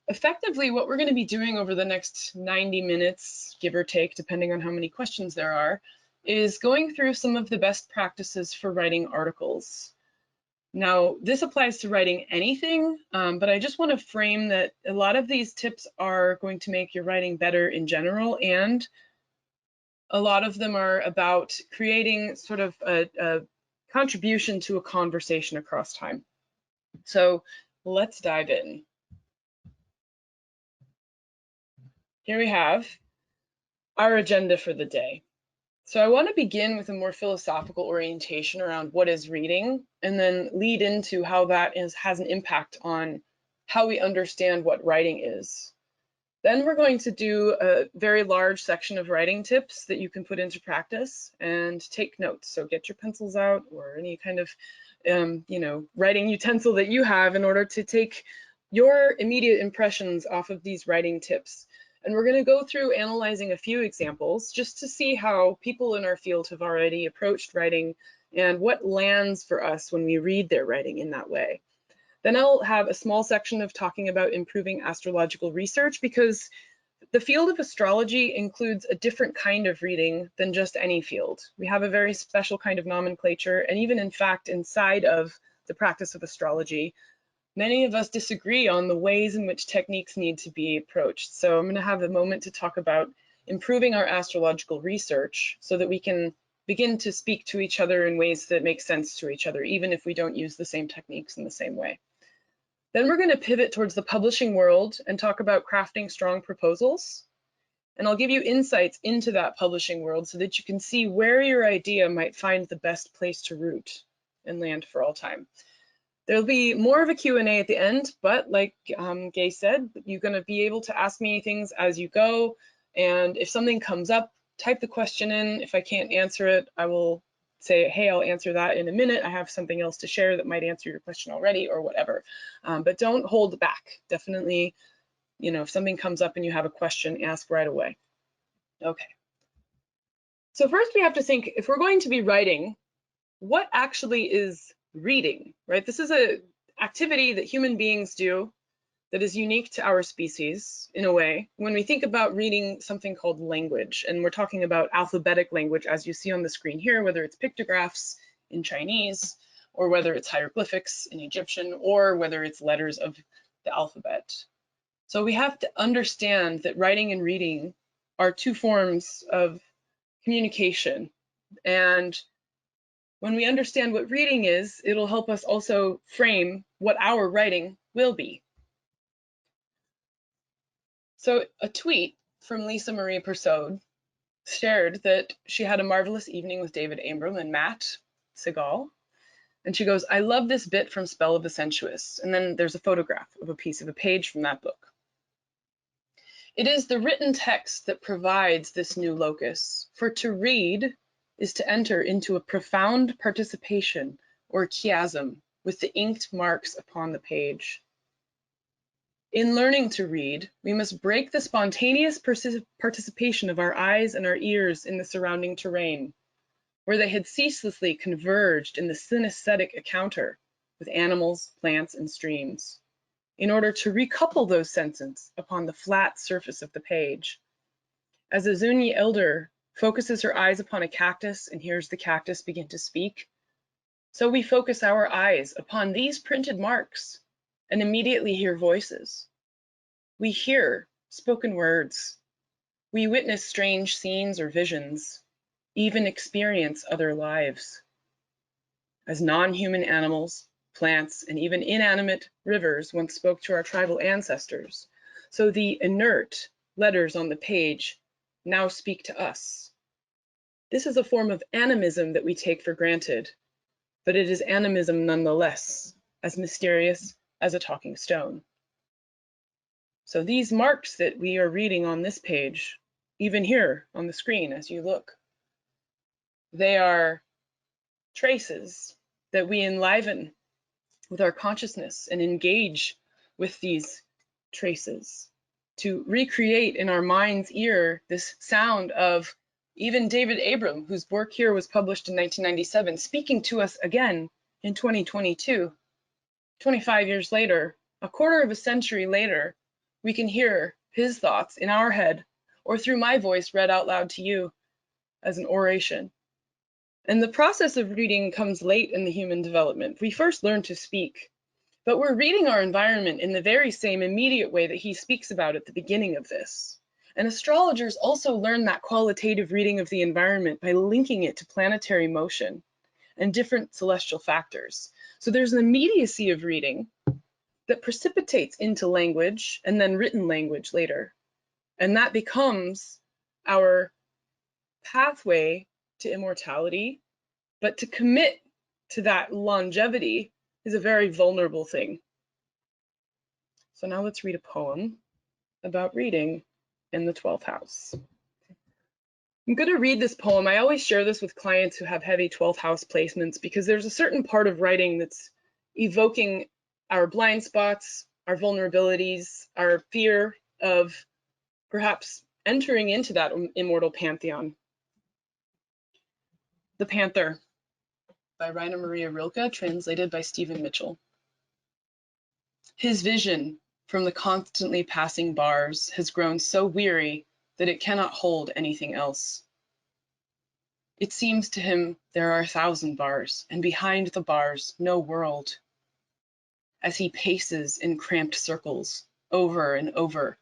effectively, what we're going to be doing over the next 90 minutes, give or take, depending on how many questions there are, is going through some of the best practices for writing articles. Now, this applies to writing anything, but I just want to frame that a lot of these tips are going to make your writing better in general, and a lot of them are about creating sort of a contribution to a conversation across time. So let's dive in. Here we have our agenda for the day. So I want to begin with a more philosophical orientation around what is reading, and then lead into how that has an impact on how we understand what writing is. Then we're going to do a very large section of writing tips that you can put into practice and take notes. So get your pencils out or any kind of writing utensil that you have in order to take your immediate impressions off of these writing tips. And we're going to go through analyzing a few examples just to see how people in our field have already approached writing and what lands for us when we read their writing in that way. Then I'll have a small section of talking about improving astrological research, because the field of astrology includes a different kind of reading than just any field. We have a very special kind of nomenclature, and even in fact, inside of the practice of astrology, many of us disagree on the ways in which techniques need to be approached. So I'm going to have a moment to talk about improving our astrological research so that we can begin to speak to each other in ways that make sense to each other, even if we don't use the same techniques in the same way. Then we're going to pivot towards the publishing world and talk about crafting strong proposals. And I'll give you insights into that publishing world so that you can see where your idea might find the best place to root and land for all time. There'll be more of a Q&A at the end, but like Gay said, you're going to be able to ask me things as you go. And if something comes up, type the question in. If I can't answer it, I will say, hey, I'll answer that in a minute. I have something else to share that might answer your question already, or whatever. But don't hold back. Definitely, if something comes up and you have a question, ask right away. Okay. So first we have to think, if we're going to be writing, what actually is reading, right? This is an activity that human beings do that is unique to our species in a way. When we think about reading something called language, and we're talking about alphabetic language, as you see on the screen here, whether it's pictographs in Chinese, or whether it's hieroglyphics in Egyptian, or whether it's letters of the alphabet. So we have to understand that writing and reading are two forms of communication. And when we understand what reading is, it'll help us also frame what our writing will be. So a tweet from Lisa Marie Persaud shared that she had a marvelous evening with David Abram and Matt Segal. And she goes, I love this bit from Spell of the Sensuous. And then there's a photograph of a piece of a page from that book. It is the written text that provides this new locus, for to read is to enter into a profound participation or chiasm with the inked marks upon the page. In learning to read, we must break the spontaneous participation of our eyes and our ears in the surrounding terrain, where they had ceaselessly converged in the synesthetic encounter with animals, plants, and streams, in order to recouple those senses upon the flat surface of the page. As a Zuni elder focuses her eyes upon a cactus and hears the cactus begin to speak, so we focus our eyes upon these printed marks and immediately hear voices. We hear spoken words. We witness strange scenes or visions, even experience other lives. As non-human animals, plants, and even inanimate rivers once spoke to our tribal ancestors, so the inert letters on the page now speak to us. This is a form of animism that we take for granted, but it is animism nonetheless, as mysterious as a talking stone. So these marks that we are reading on this page, even here on the screen as you look, they are traces that we enliven with our consciousness and engage with these traces to recreate in our mind's ear this sound of even David Abram, whose work here was published in 1997, speaking to us again in 2022, 25 years later, a quarter of a century later. we can hear his thoughts in our head or through my voice read out loud to you as an oration. And the process of reading comes late in the human development. We first learn to speak, but we're reading our environment in the very same immediate way that he speaks about at the beginning of this. And astrologers also learn that qualitative reading of the environment by linking it to planetary motion and different celestial factors. So there's an immediacy of reading that precipitates into language and then written language later. And that becomes our pathway to immortality. But to commit to that longevity is a very vulnerable thing. So now let's read a poem about reading in the 12th house. I'm going to read this poem. I always share this with clients who have heavy 12th house placements because there's a certain part of writing that's evoking our blind spots, our vulnerabilities, our fear of perhaps entering into that immortal pantheon. The Panther by Rainer Maria Rilke, translated by Stephen Mitchell. His vision from the constantly passing bars has grown so weary that it cannot hold anything else. It seems to him there are 1,000 bars, and behind the bars no world. As he paces in cramped circles, over and over,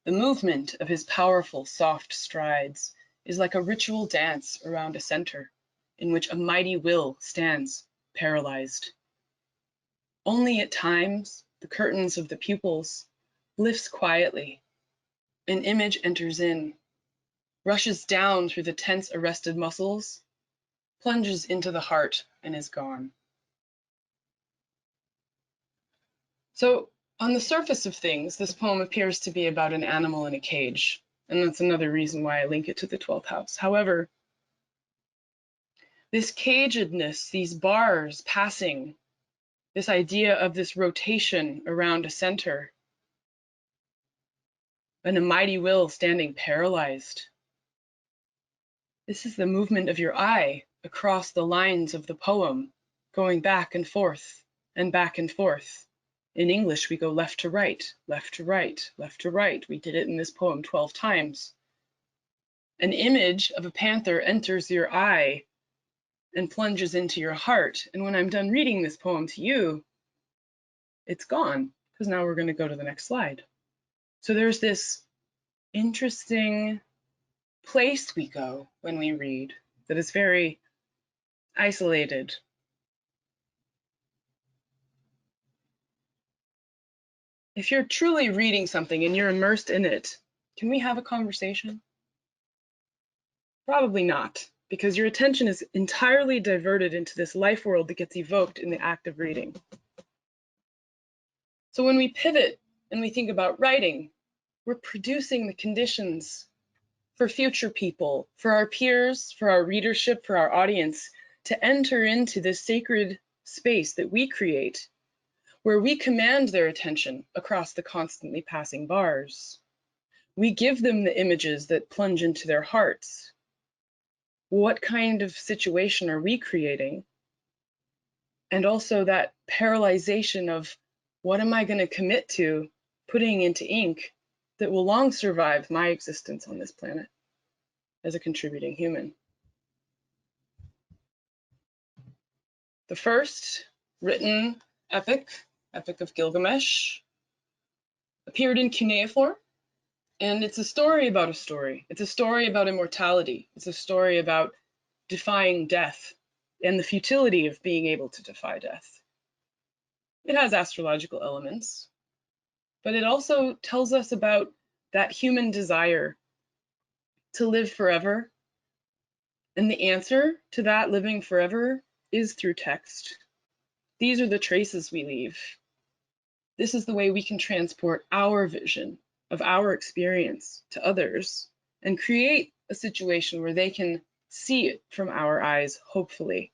the movement of his powerful, soft strides is like a ritual dance around a center, in which a mighty will stands paralyzed. Only at times, the curtains of the pupils lifts quietly. An image enters in, rushes down through the tense arrested muscles, plunges into the heart, and is gone. So, on the surface of things, this poem appears to be about an animal in a cage, and that's another reason why I link it to the 12th house. However, this cagedness, these bars passing, this idea of this rotation around a center, and a mighty will standing paralyzed. This is the movement of your eye across the lines of the poem, going back and forth and back and forth. In English, we go left to right, left to right, left to right. We did it in this poem 12 times. An image of a panther enters your eye and plunges into your heart. And when I'm done reading this poem to you, it's gone, because now we're going to go to the next slide. So there's this interesting place we go when we read that is very isolated. If you're truly reading something and you're immersed in it, can we have a conversation? Probably not, because your attention is entirely diverted into this life world that gets evoked in the act of reading. So when we pivot and we think about writing, we're producing the conditions for future people, for our peers, for our readership, for our audience, to enter into this sacred space that we create, where we command their attention across the constantly passing bars. We give them the images that plunge into their hearts. What kind of situation are we creating? And also that paralyzation of what am I going to commit to putting into ink that will long survive my existence on this planet as a contributing human. The first written epic of Gilgamesh, appeared in cuneiform, and it's a story about a story. It's a story about immortality. It's a story about defying death and the futility of being able to defy death. It has astrological elements, but it also tells us about that human desire to live forever. And the answer to that living forever is through text. These are the traces we leave. This is the way we can transport our vision of our experience to others and create a situation where they can see it from our eyes, hopefully.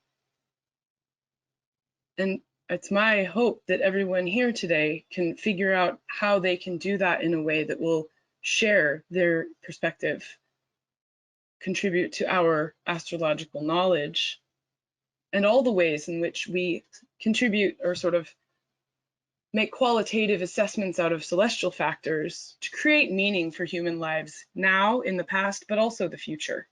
And it's my hope that everyone here today can figure out how they can do that in a way that will share their perspective, contribute to our astrological knowledge, and all the ways in which we contribute or sort of make qualitative assessments out of celestial factors to create meaning for human lives now, in the past, but also the future.